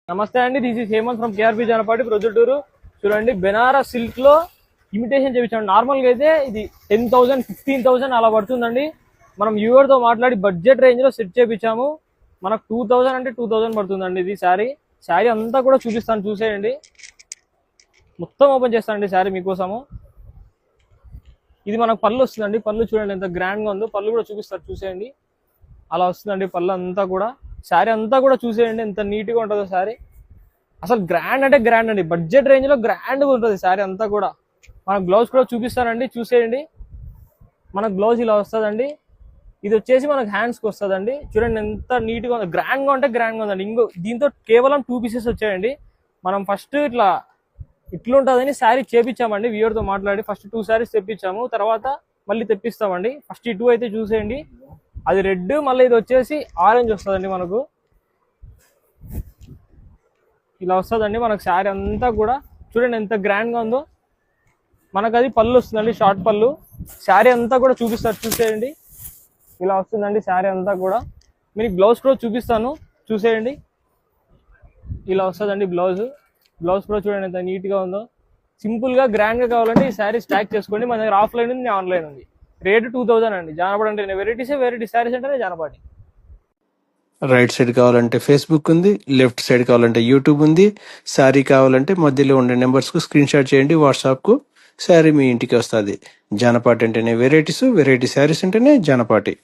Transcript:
నమస్తే అండి, this is Hemanth from KRB Janapati Proddatur. చూడండి, బెనారస్ సిల్క్ లో ఇమిటేషన్ చేయించాం. నార్మల్ గా అయితే ఇది 10,000 15,000 అలా పడుతుందండి. మనం వ్యూవర్ తో మాట్లాడి బడ్జెట్ రేంజ్ లో సెట్ చేయించాము. మనకు 2,000 అంటే 2,000 పడుతుందండి. ఇది శారీ అంతా కూడా చూపిస్తాను, చూసేయండి. మొత్తం ఓపెన్ చేస్తానండి శారీ మీకోసము. ఇది మనకు పళ్ళు వస్తుందండి. పళ్ళు చూడండి ఎంత గ్రాండ్ గా ఉందో. పళ్ళు కూడా చూపిస్తారు, చూసేయండి. అలా వస్తుందండి పళ్ళు అంతా కూడా. శారీ అంతా కూడా చూసేయండి ఎంత నీట్ గా ఉంటుందో శారీ. అసలు గ్రాండ్ అంటే గ్రాండ్ అండి, బడ్జెట్ రేంజ్ లో గ్రాండ్ గా ఉంటుంది శారీ అంతా కూడా. మనకు బ్లౌజ్ కూడా చూపిస్తానండి, చూసేయండి. మనకు బ్లౌజ్ ఇలా వస్తుందండి. ఇది వచ్చేసి మనకు హ్యాండ్స్ కి వస్తుందండి. చూడండి ఎంత నీట్ గా ఉంది, గ్రాండ్ గా అంటే గ్రాండ్ గా ఉందండి. దీంతో కేవలం 2 పీసెస్ వచ్చాయండి. మనం ఫస్ట్ ఇట్లుంటుందని శారీ చేపించామండి. వ్యూవర్ తో మాట్లాడి ఫస్ట్ 2 శారీస్ తెప్పించాము, తర్వాత మళ్ళీ తెప్పిస్తామండి. ఫస్ట్ ఈ 2 అయితే చూసేయండి. అది రెడ్, మళ్ళీ ఇది వచ్చేసి ఆరెంజ్ వస్తుందండి. మనకు ఇలా వస్తుందండి మనకు శారీ అంతా కూడా. చూడండి ఎంత గ్రాండ్ గా ఉందో. మనకు అది పళ్ళు వస్తుందండి, షార్ట్ పళ్ళు. శారీ అంతా కూడా చూపిస్తారు, చూసేయండి. ఇలా వస్తుందండి శారీ అంతా కూడా. మీకు బ్లౌజ్ కూడా చూపిస్తాను, చూసేయండి. ఇలా వస్తుందండి బ్లౌజ్. బ్లౌజ్ కూడా చూడండి ఎంత నీట్ గా ఉందో. సింపుల్ గా గ్రాండ్ గా కావాలంటే ఈ శారీ స్టాక్ చేసుకోండి. మన దగ్గర ఆఫ్లైన్ ఉంది, ఆన్లైన్ ఉంది. రేట్ 2,000 అండి. జానపాటి అంటే వెరైటీ శారీస్ అంటేనే జానపాటి. రైట్ సైడ్ కావాలంటే ఫేస్బుక్ ఉంది, లెఫ్ట్ సైడ్ కావాలంటే యూట్యూబ్ ఉంది. శారీ కావాలంటే మధ్యలో ఉండే నెంబర్స్కు స్క్రీన్ షాట్ చేయండి వాట్సాప్కు. శారీ మీ ఇంటికి వస్తుంది. జానపాటి అంటేనే వెరైటీ శారీస్ అంటేనే జానపాటి.